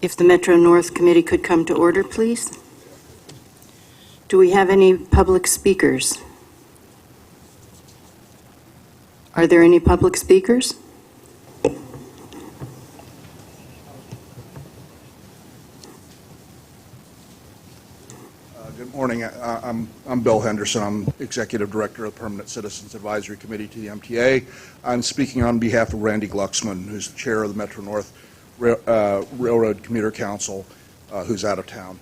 If the Metro North Committee could come to order, please. Do we have any public speakers? Are there any public speakers? Good morning. I'm Bill Henderson. I'm Executive Director of the Permanent Citizens Advisory Committee to the MTA. I'm speaking on behalf of Randy Glucksman, who's the chair of the Metro North Railroad Commuter Council, who's out of town.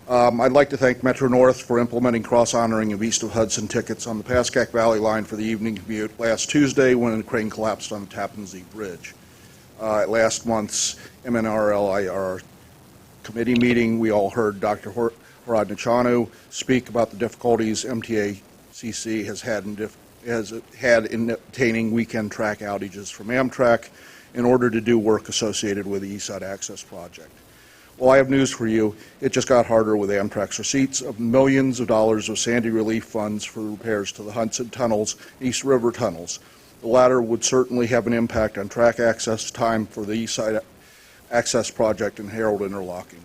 I'd like to thank Metro North for implementing cross-honoring of east of Hudson tickets on the Pascack Valley line for the evening commute last Tuesday when a crane collapsed on the Tappan Zee Bridge. At last month's MNRLIR committee meeting, we all heard Dr. Harad Nachanu speak about the difficulties MTACC has had in obtaining weekend track outages from Amtrak in order to do work associated with the East Side Access Project. Well, I have news for you. It just got harder with Amtrak's receipts of millions of dollars of Sandy relief funds for repairs to the Hudson Tunnels, East River Tunnels. The latter would certainly have an impact on track access time for the East Side Access Project and Harold Interlocking.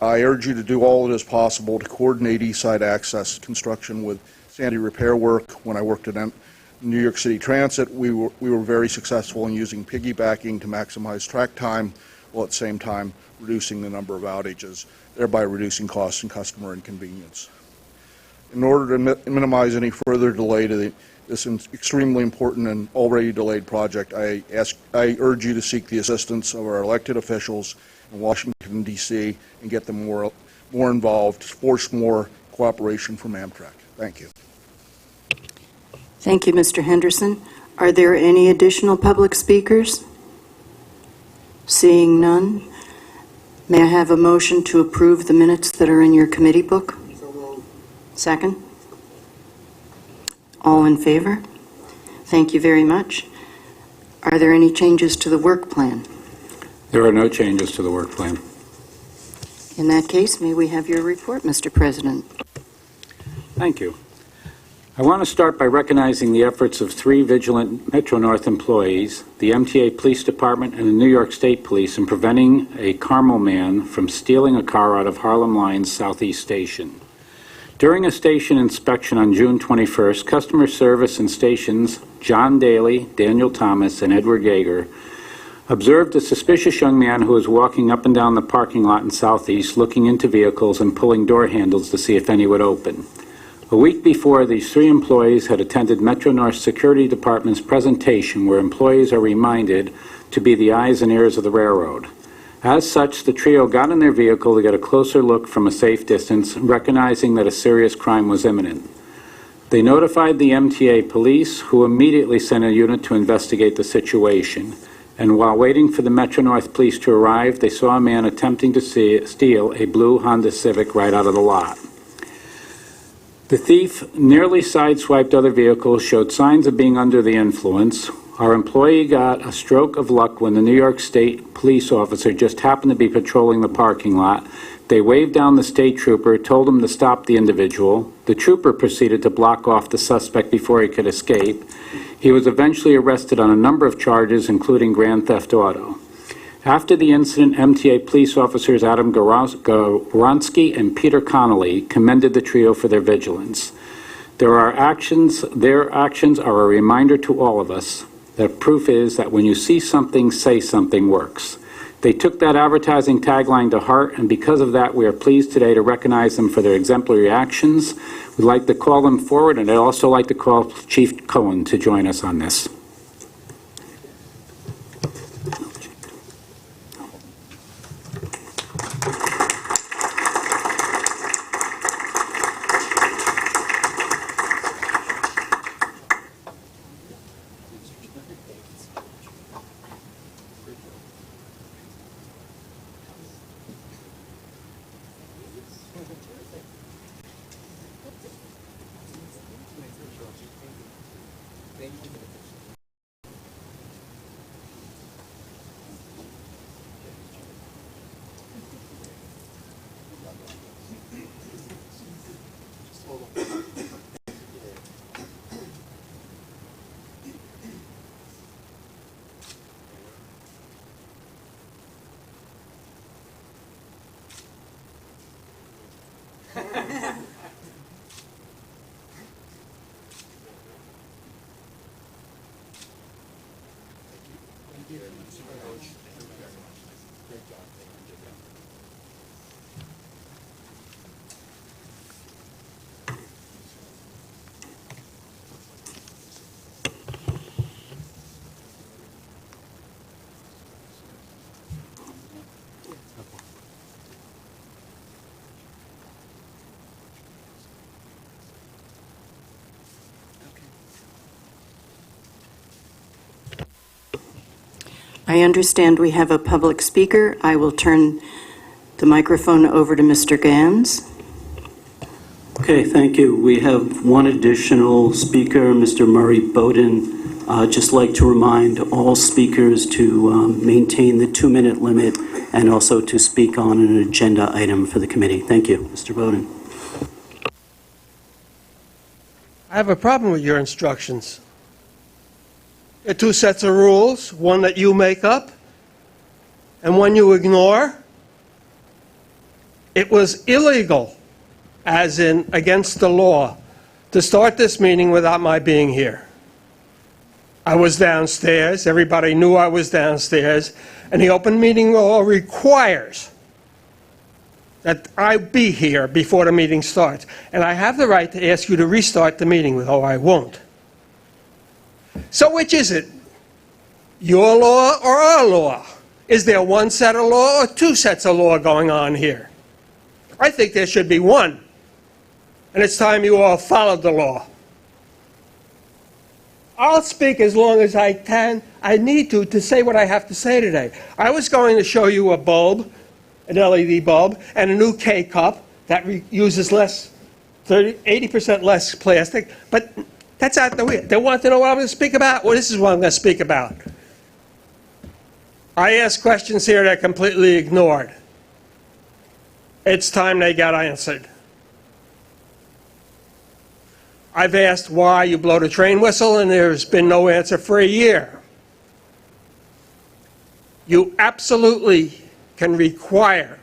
I urge you to do all that is possible to coordinate East Side Access construction with Sandy repair work. When I worked at New York City Transit, we were very successful in using piggybacking to maximize track time, while at the same time reducing the number of outages, thereby reducing costs and customer inconvenience. In order to minimize any further delay to this extremely important and already delayed project, I urge you to seek the assistance of our elected officials in Washington, D.C., and get them more involved, force more cooperation from Amtrak. Thank you. Thank you, Mr. Henderson. Are there any additional public speakers? Seeing none, may I have a motion to approve the minutes that are in your committee book? Second? All in favor? Thank you very much. Are there any changes to the work plan? There are no changes to the work plan. In that case, may we have your report, Mr. President? Thank you. I want to start by recognizing the efforts of 3 vigilant Metro North employees, the MTA Police Department and the New York State Police, in preventing a Carmel man from stealing a car out of Harlem Line's Southeast Station. During a station inspection on June 21st, customer service and stations John Daly, Daniel Thomas, and Edward Yeager observed a suspicious young man who was walking up and down the parking lot in Southeast, looking into vehicles and pulling door handles to see if any would open. A week before, these 3 employees had attended Metro North Security Department's presentation where employees are reminded to be the eyes and ears of the railroad. As such, the trio got in their vehicle to get a closer look from a safe distance, recognizing that a serious crime was imminent. They notified the MTA police, who immediately sent a unit to investigate the situation. And while waiting for the Metro North police to arrive, they saw a man attempting to steal a blue Honda Civic right out of the lot. The thief nearly sideswiped other vehicles, showed signs of being under the influence. Our employee got a stroke of luck when the New York State police officer just happened to be patrolling the parking lot. They waved down the state trooper, told him to stop the individual. The trooper proceeded to block off the suspect before he could escape. He was eventually arrested on a number of charges, including grand theft auto. After the incident, MTA police officers Adam Goronsky and Peter Connolly commended the trio for their vigilance. Their actions are a reminder to all of us that proof is that when you see something, say something works. They took that advertising tagline to heart, and because of that, we are pleased today to recognize them for their exemplary actions. We'd like to call them forward, and I'd also like to call Chief Cohen to join us on this. I understand we have a public speaker. I will turn the microphone over to Mr. Gans. Okay, thank you. We have one additional speaker, Mr. Murray Bowden. Just like to remind all speakers to maintain the 2-minute limit and also to speak on an agenda item for the committee. Thank you, Mr. Bowden. I have a problem with your instructions. There are 2 sets of rules, one that you make up and one you ignore. It was illegal, as in against the law, to start this meeting without my being here. I was downstairs, everybody knew I was downstairs, and the open meeting law requires that I be here before the meeting starts. And I have the right to ask you to restart the meeting, though I won't. So which is it? Your law or our law? Is there 1 set of law or 2 sets of law going on here? I think there should be 1. And it's time you all followed the law. I'll speak as long as I can. I need to say what I have to say today. I was going to show you a bulb, an LED bulb, and a new K-cup that uses less, 80% less plastic, but that's out the way. They want to know what I'm going to speak about? Well, this is what I'm going to speak about. I ask questions here that are completely ignored. It's time they got answered. I've asked why you blow the train whistle, and there's been no answer for a year. You absolutely can require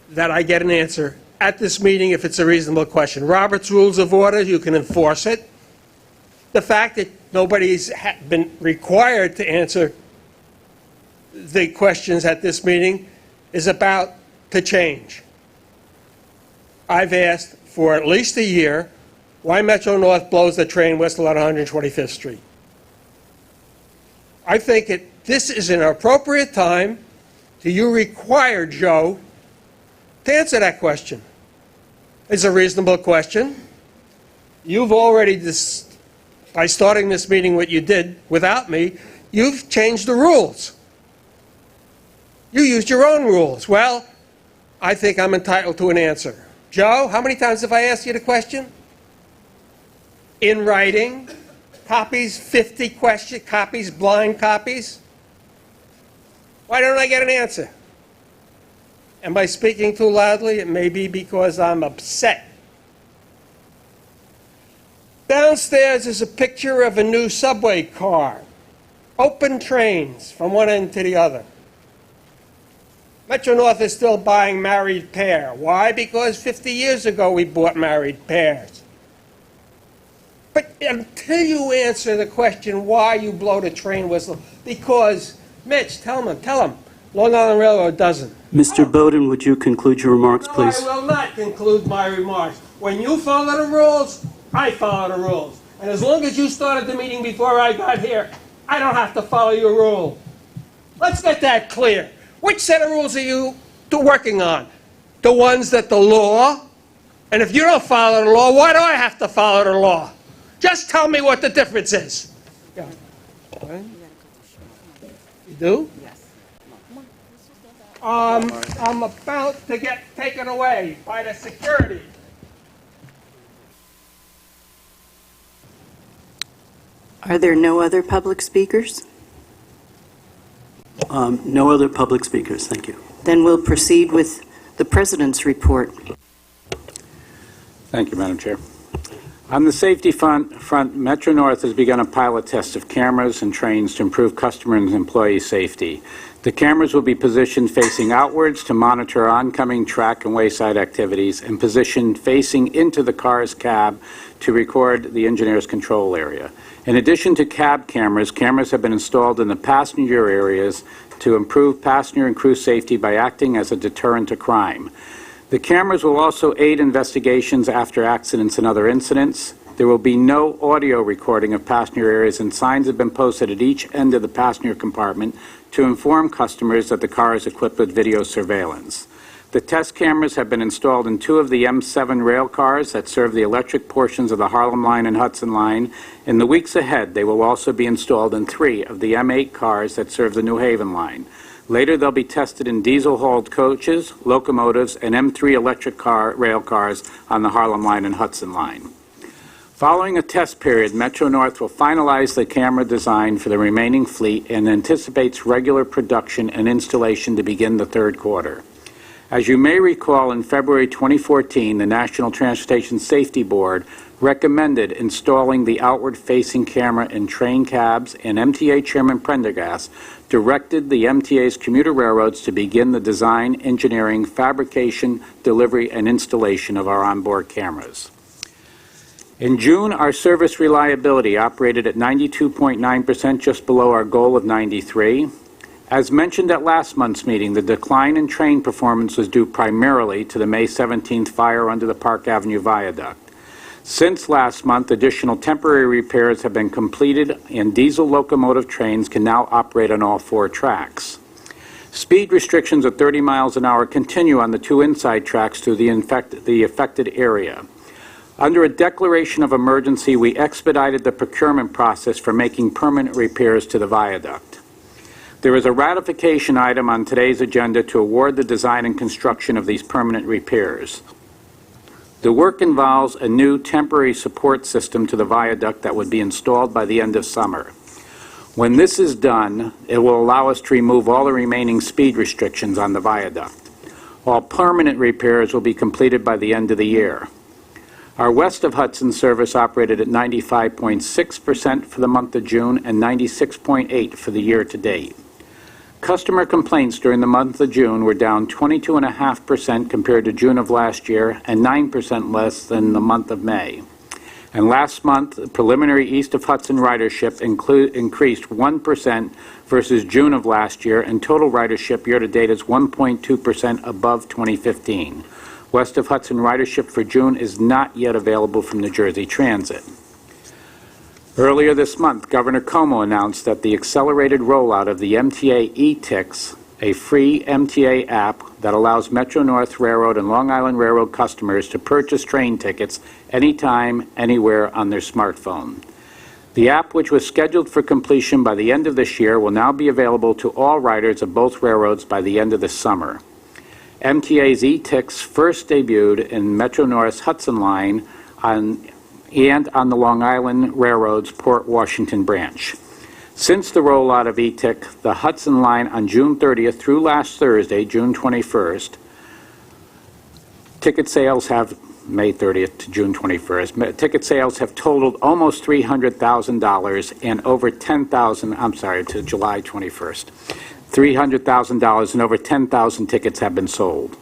that I get an answer at this meeting if it's a reasonable question. Robert's Rules of Order, you can enforce it. The fact that nobody's been required to answer the questions at this meeting is about to change. I've asked for at least a year why Metro North blows the train whistle at 125th Street. I think this is an appropriate time to you require Joe to answer that question. It's a reasonable question. You've already, by starting this meeting what you did without me, you've changed the rules. You used your own rules. Well, I think I'm entitled to an answer. Joe, how many times have I asked you the question? In writing, copies, 50 copies, blind copies. Why don't I get an answer? Am I speaking too loudly? It may be because I'm upset. Downstairs is a picture of a new subway car. Open trains from one end to the other. Metro North is still buying married pair. Why? Because 50 years ago we bought married pairs. But until you answer the question why you blow the train whistle, because, Mitch, tell him, Long Island Railroad doesn't. Mr. Bowden, would you conclude your remarks, please? No, I will not conclude my remarks. When you follow the rules, I follow the rules. And as long as you started the meeting before I got here, I don't have to follow your rule. Let's get that clear. Which set of rules are you working on? The ones that the law, and if you don't follow the law, why do I have to follow the law? Just tell me what the difference is. Yeah. You do? Yes. I'm about to get taken away by the security. Are there no other public speakers? No other public speakers, thank you. Then we'll proceed with the President's report. Thank you, Madam Chair. On the safety front, Metro North has begun a pilot test of cameras and trains to improve customer and employee safety. The cameras will be positioned facing outwards to monitor oncoming track and wayside activities and positioned facing into the car's cab to record the engineer's control area. In addition to cab cameras, cameras have been installed in the passenger areas to improve passenger and crew safety by acting as a deterrent to crime. The cameras will also aid investigations after accidents and other incidents. There will be no audio recording of passenger areas, and signs have been posted at each end of the passenger compartment to inform customers that the car is equipped with video surveillance. The test cameras have been installed in 2 of the M7 rail cars that serve the electric portions of the Harlem Line and Hudson Line. In the weeks ahead, they will also be installed in 3 of the M8 cars that serve the New Haven Line. Later, they'll be tested in diesel-hauled coaches, locomotives, and M3 electric rail cars on the Harlem Line and Hudson Line. Following a test period, Metro-North will finalize the camera design for the remaining fleet and anticipates regular production and installation to begin the 3rd quarter. As you may recall, in February 2014, the National Transportation Safety Board recommended installing the outward-facing camera in train cabs, and MTA Chairman Prendergast directed the MTA's commuter railroads to begin the design, engineering, fabrication, delivery, and installation of our onboard cameras. In June, our service reliability operated at 92.9%, just below our goal of 93%. As mentioned at last month's meeting, the decline in train performance was due primarily to the May 17th fire under the Park Avenue Viaduct. Since last month, additional temporary repairs have been completed, and diesel locomotive trains can now operate on all 4 tracks. Speed restrictions of 30 miles an hour continue on the 2 inside tracks through the affected area. Under a declaration of emergency, we expedited the procurement process for making permanent repairs to the viaduct. There is a ratification item on today's agenda to award the design and construction of these permanent repairs. The work involves a new temporary support system to the viaduct that would be installed by the end of summer. When this is done, it will allow us to remove all the remaining speed restrictions on the viaduct. All permanent repairs will be completed by the end of the year. Our west of Hudson service operated at 95.6% for the month of June and 96.8% for the year to date. Customer complaints during the month of June were down 22.5% compared to June of last year and 9% less than the month of May. And last month, preliminary east of Hudson ridership increased 1% versus June of last year, and total ridership year-to-date is 1.2% above 2015. West of Hudson ridership for June is not yet available from New Jersey Transit. Earlier this month, Governor Cuomo announced that the accelerated rollout of the MTA e-Tix, a free MTA app that allows Metro-North Railroad and Long Island Railroad customers to purchase train tickets anytime, anywhere on their smartphone. The app, which was scheduled for completion by the end of this year, will now be available to all riders of both railroads by the end of the summer. MTA's e-Tix first debuted in Metro-North's Hudson Line and on the Long Island Railroad's Port Washington branch. Since the rollout of e-Tix, the Hudson Line on June 30th through last Thursday, June 21st, ticket sales have May 30th to June 21st. Ticket sales have totaled almost $300,000 and over $10,000, to July 21st. $300,000 and over 10,000 tickets have been sold.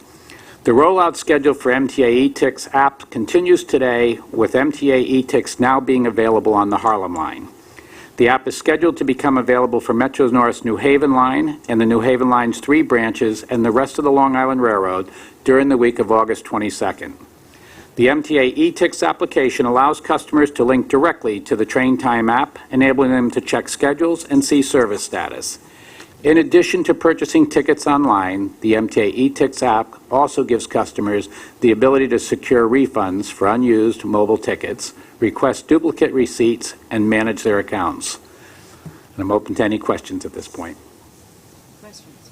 The rollout schedule for MTA e-Tix app continues today, with MTA e-Tix now being available on the Harlem Line. The app is scheduled to become available for Metro-North's New Haven Line and the New Haven Line's 3 branches and the rest of the Long Island Railroad during the week of August 22nd. The MTA e-Tix application allows customers to link directly to the Train Time app, enabling them to check schedules and see service status. In addition to purchasing tickets online, the MTA e-Tix app also gives customers the ability to secure refunds for unused mobile tickets, request duplicate receipts, and manage their accounts. And I'm open to any questions at this point. Questions?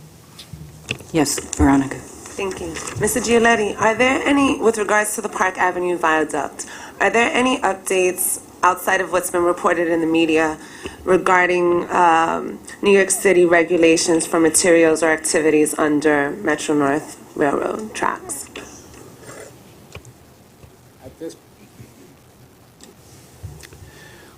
Yes, Veronica. Thank you. Mr. Gioletti, are there any, with regards to the Park Avenue Viaduct, are there any updates outside of what's been reported in the media regarding New York City regulations for materials or activities under Metro-North Railroad tracks?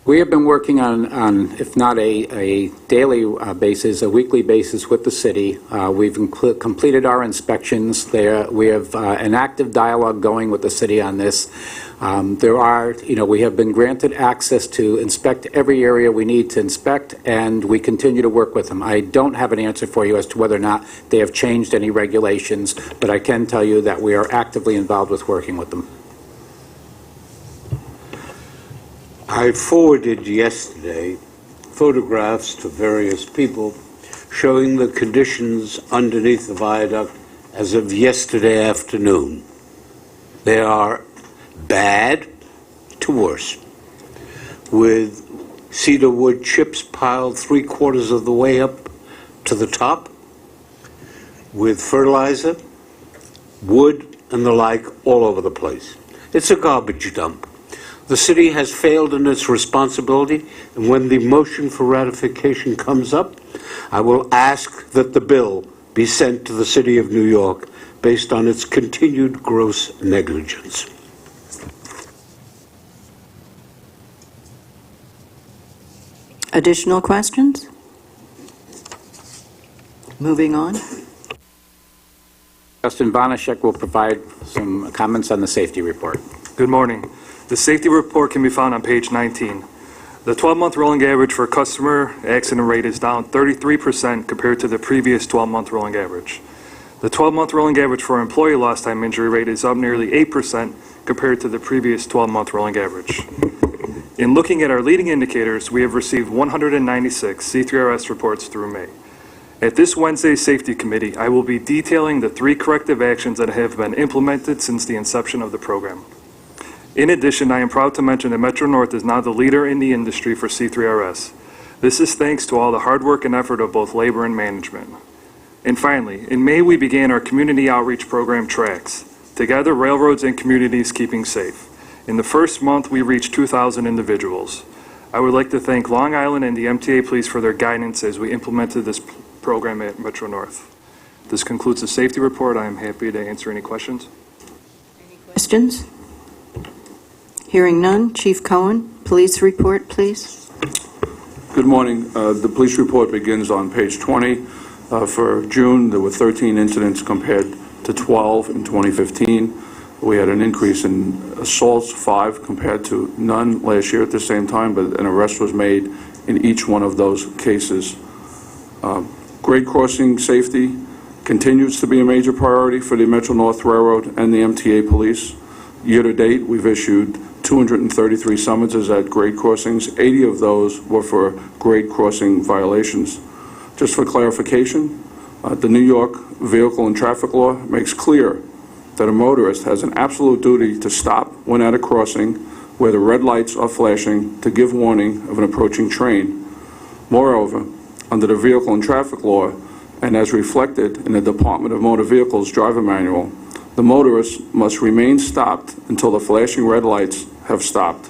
We have been working on if not a daily basis, a weekly basis with the city. We've completed our inspections there. We have an active dialogue going with the city on this. We have been granted access to inspect every area we need to inspect, and we continue to work with them. I don't have an answer for you as to whether or not they have changed any regulations, but I can tell you that we are actively involved with working with them. I forwarded yesterday photographs to various people showing the conditions underneath the viaduct as of yesterday afternoon. They are bad to worse, with cedar wood chips piled 3/4 of the way up to the top, with fertilizer, wood, and the like all over the place. It's a garbage dump. The city has failed in its responsibility, and when the motion for ratification comes up, I will ask that the bill be sent to the City of New York based on its continued gross negligence. Additional questions? Moving on. Justin Bonashek will provide some comments on the safety report. Good morning. The safety report can be found on page 19. The 12-month rolling average for customer accident rate is down 33% compared to the previous 12-month rolling average. The 12-month rolling average for employee lost time injury rate is up nearly 8% compared to the previous 12-month rolling average. In looking at our leading indicators, we have received 196 C3RS reports through May. At this Wednesday's Safety Committee, I will be detailing the 3 corrective actions that have been implemented since the inception of the program. In addition, I am proud to mention that Metro North is now the leader in the industry for C3RS. This is thanks to all the hard work and effort of both labor and management. And finally, in May we began our community outreach program TRACS, Together Railroads and Communities Keeping Safe. In the first month, we reached 2,000 individuals. I would like to thank Long Island and the MTA Police for their guidance as we implemented this program at Metro North. This concludes the safety report. I am happy to answer any questions. Questions? Hearing none. Chief Cohen, police report, please. Good morning. The police report begins on page 20. For June, there were 13 incidents compared to 12 in 2015. We had an increase in assaults, 5 compared to none last year at the same time, but an arrest was made in each one of those cases. Grade crossing safety continues to be a major priority for the Metro North Railroad and the MTA Police. Year to date, we've issued 233 summonses at grade crossings. 80 of those were for grade crossing violations. Just for clarification, the New York Vehicle and Traffic Law makes clear that a motorist has an absolute duty to stop when at a crossing where the red lights are flashing to give warning of an approaching train. Moreover, under the Vehicle and Traffic Law, and as reflected in the Department of Motor Vehicles Driver Manual, the motorist must remain stopped until the flashing red lights have stopped.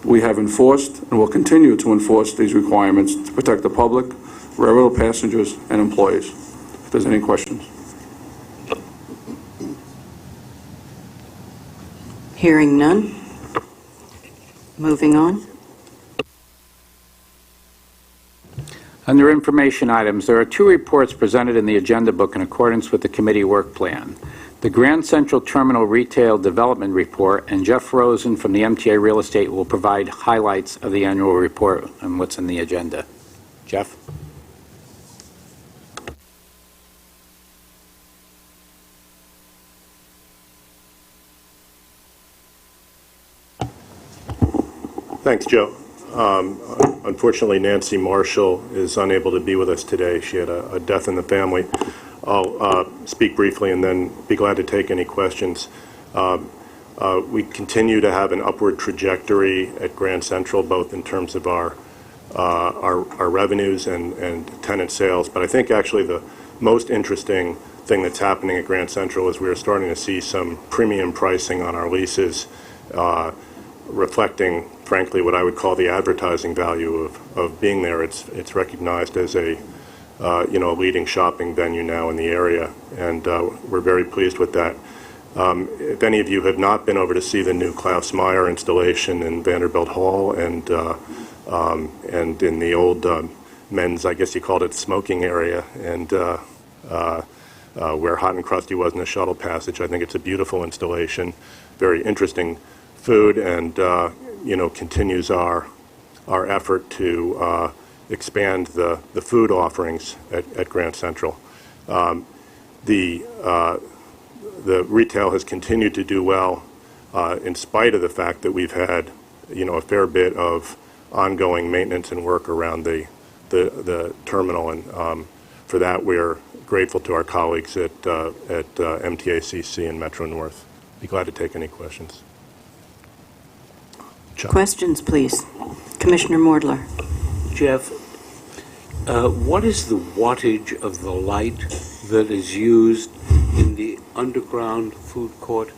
We have enforced and will continue to enforce these requirements to protect the public, railroad passengers, and employees. If there's any questions. Hearing none. Moving on. Under information items, there are 2 reports presented in the agenda book in accordance with the committee work plan. The Grand Central Terminal Retail Development Report, and Jeff Rosen from the MTA Real Estate will provide highlights of the annual report and what's in the agenda. Jeff? Thanks, Joe. Unfortunately, Nancy Marshall is unable to be with us today. She had a death in the family. I'll speak briefly and then be glad to take any questions. We continue to have an upward trajectory at Grand Central, both in terms of our revenues and tenant sales. But I think actually the most interesting thing that's happening at Grand Central is we are starting to see some premium pricing on our leases, reflecting, frankly, what I would call the advertising value of being there. It's recognized as a leading shopping venue now in the area, and we're very pleased with that. If any of you have not been over to see the new Klaus Meyer installation in Vanderbilt Hall and in the old men's, I guess you called it, smoking area, and where Hot and Crusty was in the shuttle passage, I think it's a beautiful installation, very interesting food, and continues our effort to expand the food offerings at Grand Central. The retail has continued to do well in spite of the fact that we've had a fair bit of ongoing maintenance and work around the terminal. And for that, we're grateful to our colleagues at MTACC and Metro North. Be glad to take any questions. Chuck. Questions, please. Commissioner Mordler. Jeff, what is the wattage of the light that is used in the underground food court?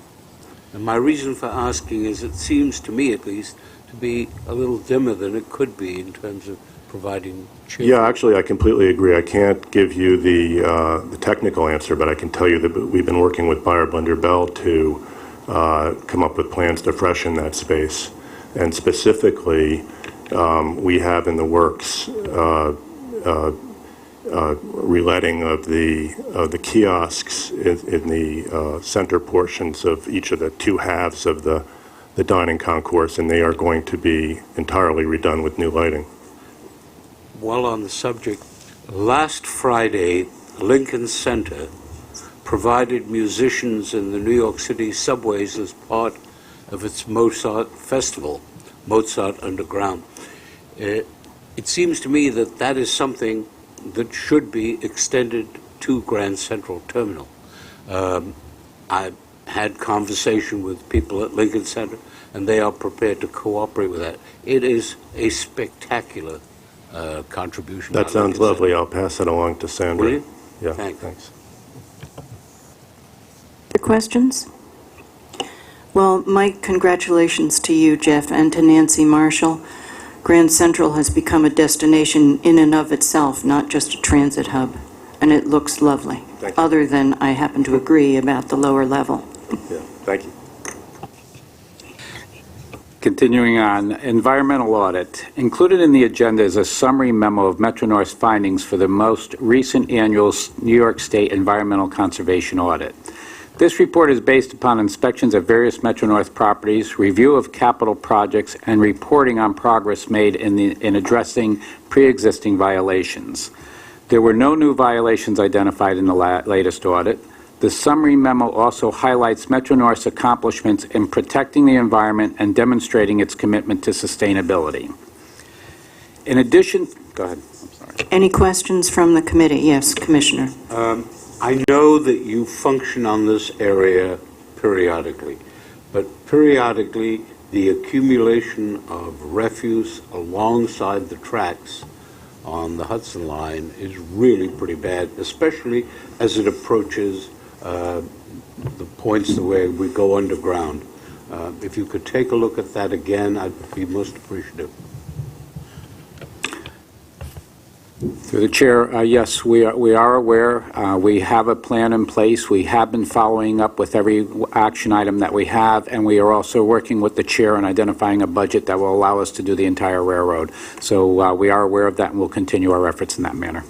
And my reason for asking is it seems to me, at least, to be a little dimmer than it could be in terms of providing children. Yeah, actually, I completely agree. I can't give you the technical answer, but I can tell you that we've been working with Buyer Blender Bell to come up with plans to freshen that space. And specifically, we have in the works reletting of the kiosks in the center portions of each of the two halves of the dining concourse, and they are going to be entirely redone with new lighting. While on the subject, last Friday, Lincoln Center provided musicians in the New York City subways as part of its Mozart Festival, Mozart Underground. It seems to me that that is something that should be extended to Grand Central Terminal. I've had conversation with people at Lincoln Center, and they are prepared to cooperate with that. It is a spectacular contribution. That sounds lovely. I'll pass it along to Sandra. Will you? Yeah, Thanks. Other questions? Well, Mike, congratulations to you, Jeff, and to Nancy Marshall. Grand Central has become a destination in and of itself, not just a transit hub, and it looks lovely. Thank you. Other than I happen to agree about the lower level. Yeah, thank you. Continuing on, environmental audit. Included in the agenda is a summary memo of Metro North's findings for the most recent annual New York State Environmental Conservation Audit. This report is based upon inspections of various Metro North properties, review of capital projects, and reporting on progress made in addressing pre-existing violations. There were no new violations identified in the latest audit. The summary memo also highlights Metro North's accomplishments in protecting the environment and demonstrating its commitment to sustainability. In addition, go ahead. I'm sorry. Any questions from the committee? Yes, Commissioner. I know that you function on this area periodically, but periodically the accumulation of refuse alongside the tracks on the Hudson line is really pretty bad, especially as it approaches the points where we go underground. If you could take a look at that again, I'd be most appreciative. Through the chair, yes, we are aware. We have a plan in place. We have been following up with every action item that we have, and we are also working with the chair on identifying a budget that will allow us to do the entire railroad. So we are aware of that, and we'll continue our efforts in that manner.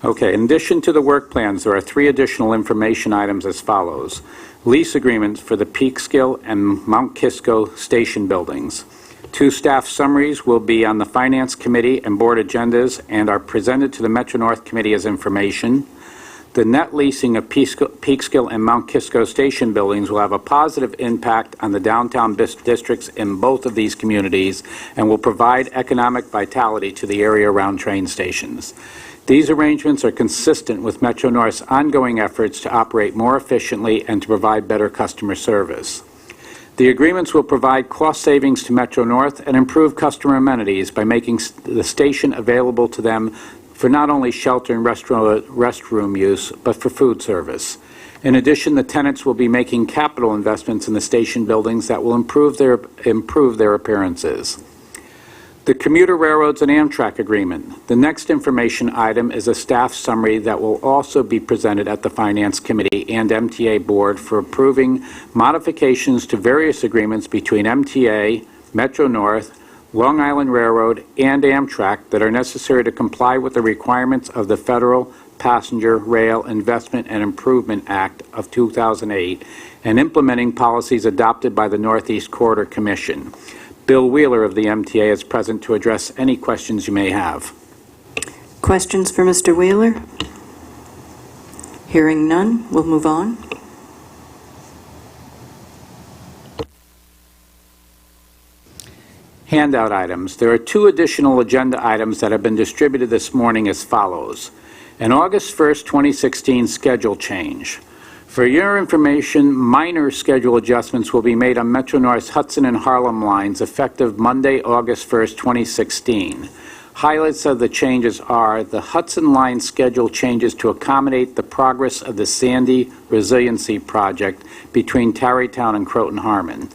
Okay, in addition to the work plans, there are 3 additional information items as follows. Lease agreements for the Peekskill and Mount Kisco station buildings. 2 staff summaries will be on the Finance Committee and Board agendas and are presented to the Metro North Committee as information. The net leasing of Peekskill and Mount Kisco station buildings will have a positive impact on the downtown districts in both of these communities and will provide economic vitality to the area around train stations. These arrangements are consistent with Metro North's ongoing efforts to operate more efficiently and to provide better customer service. The agreements will provide cost savings to Metro North and improve customer amenities by making the station available to them for not only shelter and restroom use, but for food service. In addition, the tenants will be making capital investments in the station buildings that will improve their appearances. The Commuter Railroads and Amtrak agreement. The next information item is a staff summary that will also be presented at the Finance Committee and MTA Board for approving modifications to various agreements between MTA, Metro North, Long Island Railroad, and Amtrak that are necessary to comply with the requirements of the Federal Passenger Rail Investment and Improvement Act of 2008 and implementing policies adopted by the Northeast Corridor Commission. Bill Wheeler of the MTA is present to address any questions you may have. Questions for Mr. Wheeler? Hearing none, we'll move on. Handout items. There are 2 additional agenda items that have been distributed this morning as follows. An August 1st, 2016 schedule change. For your information, minor schedule adjustments will be made on Metro-North's Hudson and Harlem lines effective Monday, August 1st, 2016. Highlights of the changes are the Hudson line schedule changes to accommodate the progress of the Sandy Resiliency Project between Tarrytown and Croton-Harmon.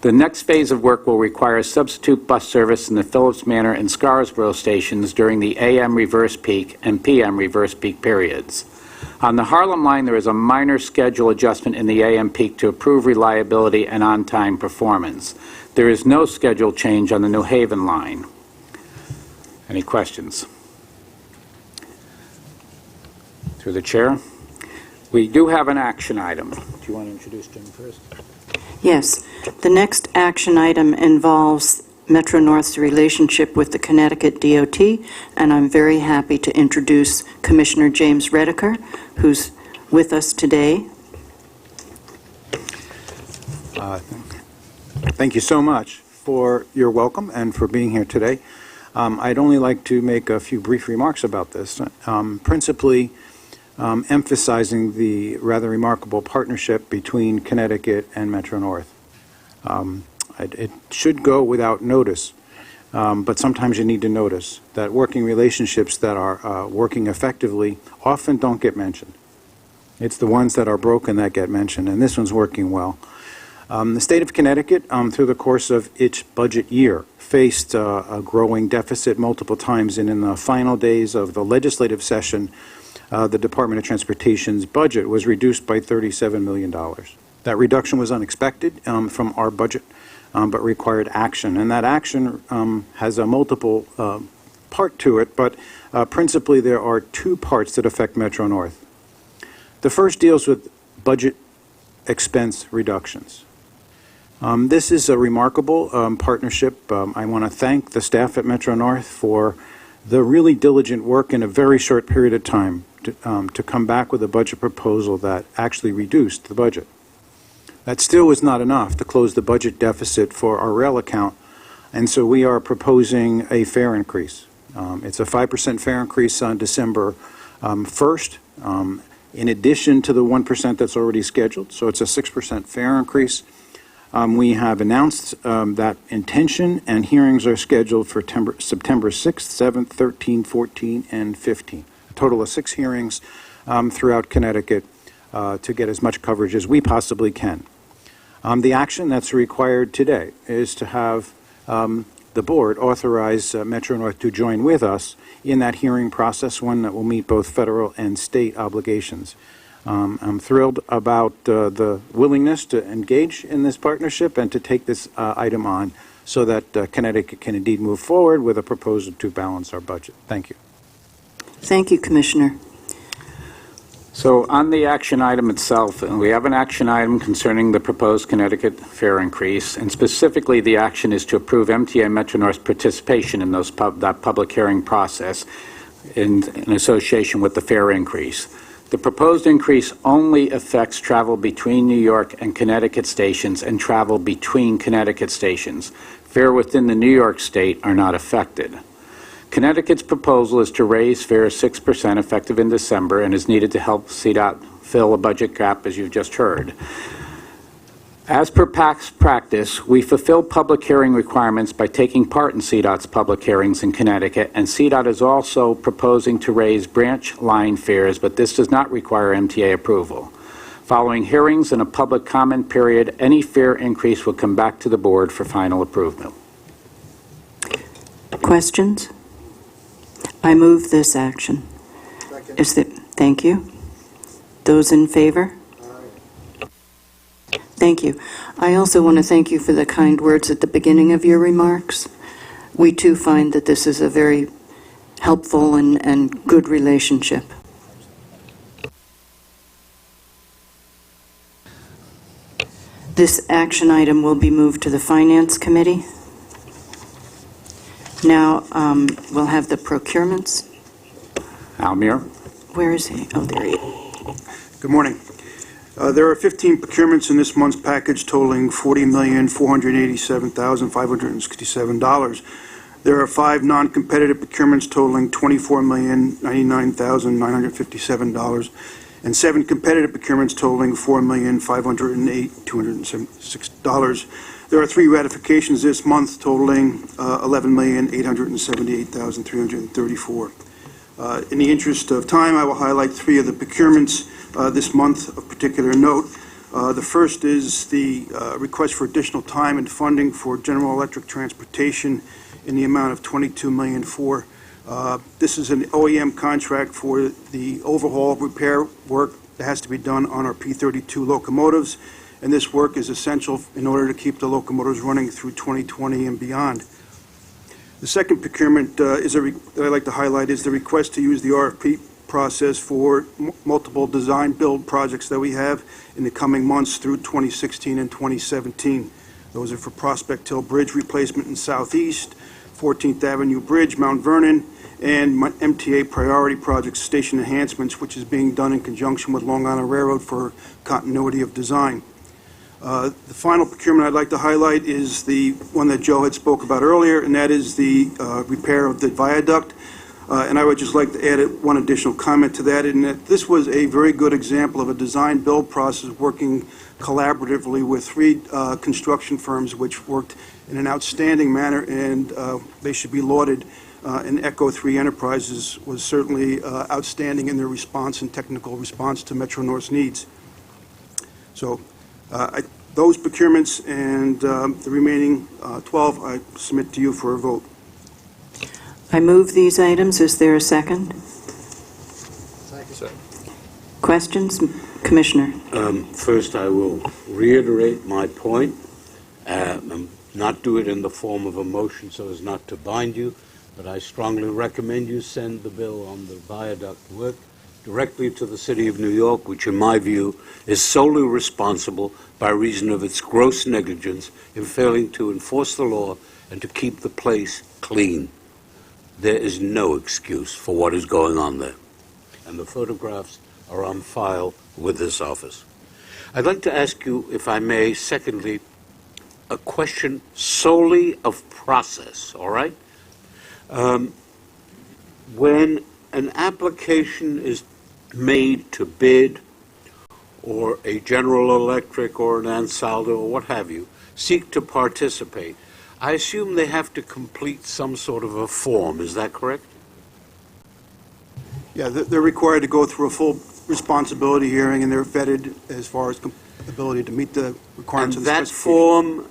The next phase of work will require substitute bus service in the Phillips Manor and Scarsboro stations during the AM reverse peak and PM reverse peak periods. On the Harlem line, there is a minor schedule adjustment in the AM peak to improve reliability and on-time performance. There is no schedule change on the New Haven line. Any questions? Through the chair. We do have an action item. Do you want to introduce Jim first? Yes. The next action item involves Metro-North's relationship with the Connecticut DOT, and I'm very happy to introduce Commissioner James Redeker, who's with us today. Thank you so much for your welcome and for being here today. I'd only like to make a few brief remarks about this, principally emphasizing the rather remarkable partnership between Connecticut and Metro-North. It should go without notice, but sometimes you need to notice that working relationships that are working effectively often don't get mentioned. It's the ones that are broken that get mentioned, and this one's working well. The state of Connecticut, through the course of its budget year, faced a growing deficit multiple times, and in the final days of the legislative session, the Department of Transportation's budget was reduced by $37 million. That reduction was unexpected from our budget, but required action. And that action has a multiple part to it, but principally there are two parts that affect Metro-North. The first deals with budget expense reductions. This is a remarkable partnership. I want to thank the staff at Metro-North for the really diligent work in a very short period of time to come back with a budget proposal that actually reduced the budget. That still was not enough to close the budget deficit for our rail account, and so we are proposing a fare increase. It's a 5% fare increase on December 1st, in addition to the 1% that's already scheduled, so it's a 6% fare increase. We have announced that intention, and hearings are scheduled for September 6th, 7th, 13th, 14th, and 15th. A total of 6 hearings throughout Connecticut to get as much coverage as we possibly can. The action that's required today is to have the board authorize Metro-North to join with us in that hearing process, one that will meet both federal and state obligations. I'm thrilled about the willingness to engage in this partnership and to take this item on so that Connecticut can indeed move forward with a proposal to balance our budget. Thank you. Thank you, Commissioner. So on the action item itself, we have an action item concerning the proposed Connecticut fare increase, and specifically the action is to approve MTA Metro-North's participation in that public hearing process in association with the fare increase. The proposed increase only affects travel between New York and Connecticut stations and travel between Connecticut stations. Fare within the New York state are not affected. Connecticut's proposal is to raise fares 6% effective in December and is needed to help CDOT fill a budget gap, as you've just heard. As per past practice, we fulfill public hearing requirements by taking part in CDOT's public hearings in Connecticut, and CDOT is also proposing to raise branch line fares, but this does not require MTA approval. Following hearings and a public comment period, any fare increase will come back to the board for final approval. Questions? I move this action. Thank you. Those in favor? Thank you. I also want to thank you for the kind words at the beginning of your remarks. We too find that this is a very helpful and good relationship. This action item will be moved to the Finance Committee. Now we'll have the procurements. Almir? Where is he? Oh, there he is. Good morning. There are 15 procurements in this month's package totaling $40,487,567. There are 5 non-competitive procurements totaling $24,099,957, and 7 competitive procurements totaling $4,508,276. There are 3 ratifications this month totaling $11,878,334. In the interest of time, I will highlight 3 of the procurements this month of particular note. The first is the request for additional time and funding for General Electric transportation in the amount of $22,004,000. This is an OEM contract for the overhaul repair work that has to be done on our P-32 locomotives, and this work is essential in order to keep the locomotives running through 2020 and beyond. The second procurement that I'd like to highlight is the request to use the RFP process for multiple design-build projects that we have in the coming months through 2016 and 2017. Those are for Prospect Hill Bridge replacement in Southeast, 14th Avenue Bridge, Mount Vernon, and MTA Priority Project Station Enhancements, which is being done in conjunction with Long Island Railroad for continuity of design. The final procurement I'd like to highlight is the one that Joe had spoke about earlier, and that is the repair of the viaduct. And I would just like to add one additional comment to that, in that this was a very good example of a design-build process working collaboratively with 3 construction firms which worked in an outstanding manner, and they should be lauded. And Echo 3 Enterprises was certainly outstanding in their response and technical response to Metro North's needs. So those procurements and the remaining 12 I submit to you for a vote. I move these items. Is there a second? Second. Questions? Commissioner. First, I will reiterate my point, not do it in the form of a motion so as not to bind you, but I strongly recommend you send the bill on the viaduct work directly to the City of New York, which in my view is solely responsible by reason of its gross negligence in failing to enforce the law and to keep the place clean. There is no excuse for what is going on there, and the photographs are on file with this office. I'd like to ask you, if I may, secondly, a question solely of process, all right? When an application is made to bid, or a General Electric or an Ansaldo or what have you, seek to participate, I assume they have to complete some sort of a form. Is that correct? Yeah, they're required to go through a full responsibility hearing, and they're vetted as far as ability to meet the requirements of And the that specification. form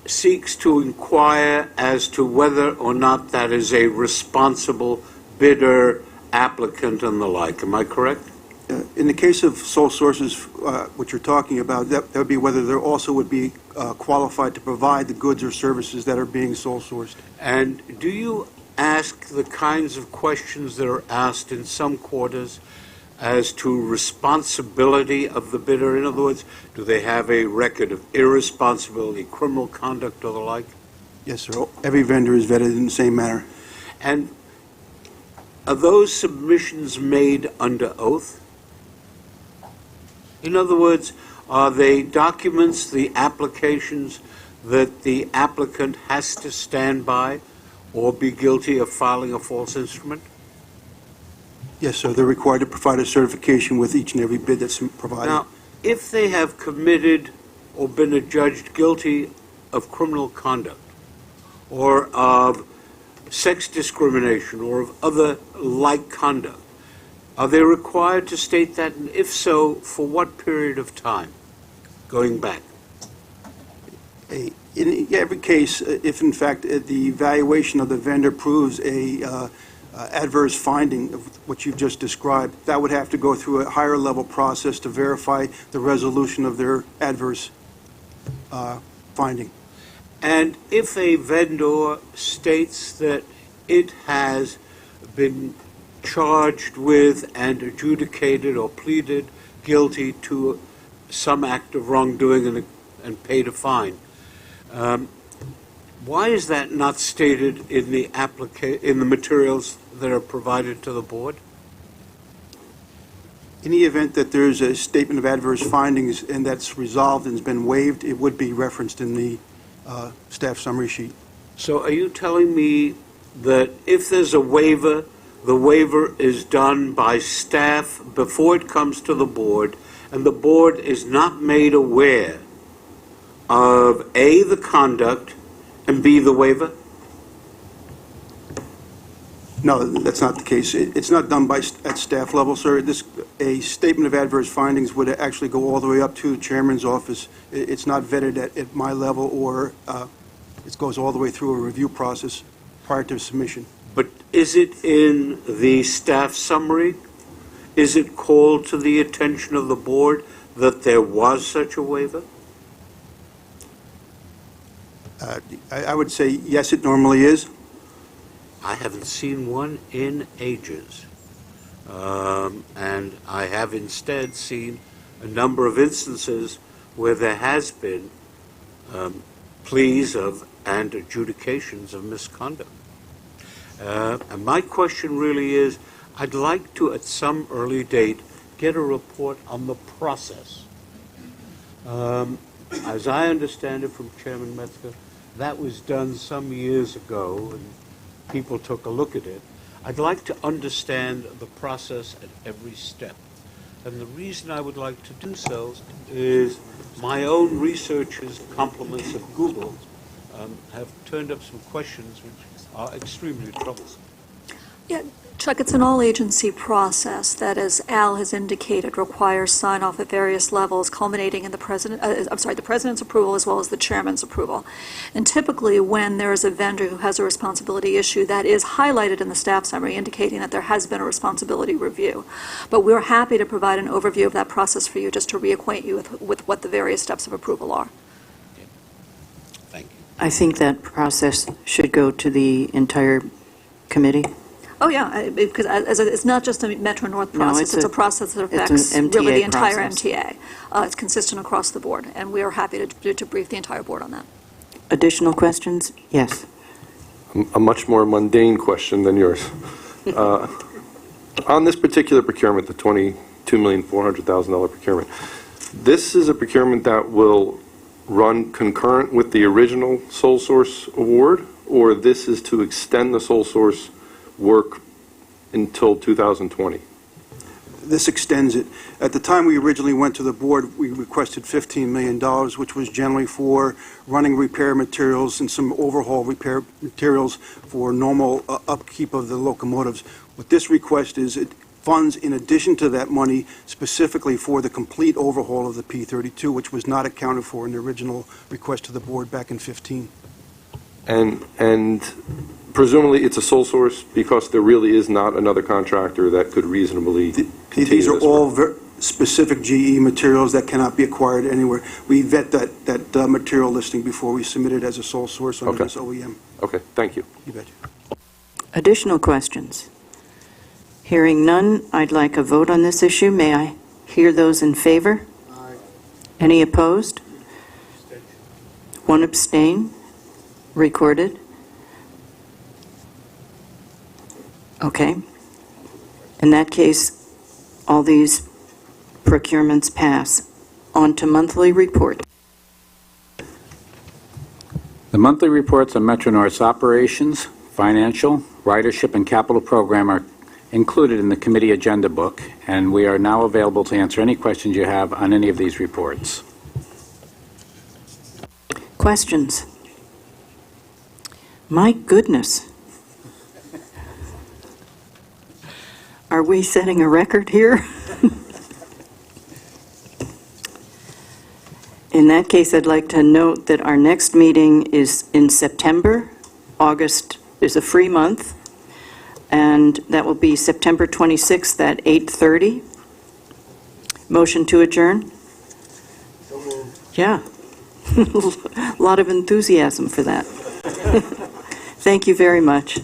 seeks to inquire as to whether or not that is a responsible bidder, applicant, and the like. Am I correct? In the case of sole sources, what you're talking about, that would be whether there also would be qualified to provide the goods or services that are being sole sourced. And do you ask the kinds of questions that are asked in some quarters as to responsibility of the bidder? In other words, do they have a record of irresponsibility, criminal conduct, or the like? Yes, sir. Every vendor is vetted in the same manner. And are those submissions made under oath? In other words, are they documents, the applications, that the applicant has to stand by or be guilty of filing a false instrument? Yes, sir. They're required to provide a certification with each and every bid that's provided. Now, if they have committed or been adjudged guilty of criminal conduct or of sex discrimination or of other like conduct, are they required to state that? And if so, for what period of time, going back? In every case, if in fact the evaluation of the vendor proves a adverse finding of what you've just described, that would have to go through a higher level process to verify the resolution of their adverse finding. And if a vendor states that it has been charged with and adjudicated or pleaded guilty to some act of wrongdoing and paid a fine, why is that not stated in the materials that are provided to the board? In the event that there's a statement of adverse findings and that's resolved and has been waived, it would be referenced in the staff summary sheet. So are you telling me that if there's a waiver, the waiver is done by staff before it comes to the board, and the board is not made aware of A, the conduct, and B, the waiver? No, that's not the case. It's not done at staff level, sir. A statement of adverse findings would actually go all the way up to the chairman's office. It's not vetted at my level, or it goes all the way through a review process prior to submission. But is it in the staff summary? Is it called to the attention of the board that there was such a waiver? I would say yes, it normally is. I haven't seen one in ages. And I have instead seen a number of instances where there has been pleas of and adjudications of misconduct. And my question really is, I'd like to, at some early date, get a report on the process. As I understand it from Chairman Metzger, that was done some years ago, and people took a look at it. I'd like to understand the process at every step. And the reason I would like to do so is my own researchers' compliments of Google have turned up some questions which are extremely troublesome. Yeah, Chuck, it's an all-agency process that, as Al has indicated, requires sign-off at various levels, culminating in the president's approval as well as the chairman's approval. And typically, when there is a vendor who has a responsibility issue, that is highlighted in the staff summary, indicating that there has been a responsibility review. But we're happy to provide an overview of that process for you, just to reacquaint you with what the various steps of approval are. Thank you. I think that process should go to the entire committee. Oh, yeah, because it's not just a Metro North process, it's a process that affects an MTA really the entire process. MTA. It's consistent across the board, and we are happy to brief the entire board on that. Additional questions? Yes. A much more mundane question than yours. On this particular procurement, the $22,400,000 procurement, this is a procurement that will run concurrent with the original sole source award, or this is to extend the sole source work until 2020? This extends it. At the time we originally went to the board, we requested $15 million, which was generally for running repair materials and some overhaul repair materials for normal upkeep of the locomotives. What this request is, it funds in addition to that money specifically for the complete overhaul of the P-32, which was not accounted for in the original request to the board back in 2015. And presumably it's a sole source because there really is not another contractor that could reasonably continue These are this all work. specific GE materials that cannot be acquired anywhere. We vet that material listing before we submit it as a sole source under this OEM. Okay, thank you. You bet. Additional questions? Hearing none, I'd like a vote on this issue. May I hear those in favor? Aye. Any opposed? One abstain? Recorded? Okay. In that case, all these procurements pass. On to monthly report. The monthly reports on Metro North's operations, financial, ridership, and capital program are included in the committee agenda book, and we are now available to answer any questions you have on any of these reports. Questions? My goodness. Are we setting a record here? In that case, I'd like to note that our next meeting is in September. August is a free month, and that will be September 26th at 8:30. Motion to adjourn? Yeah. A lot of enthusiasm for that. Thank you very much.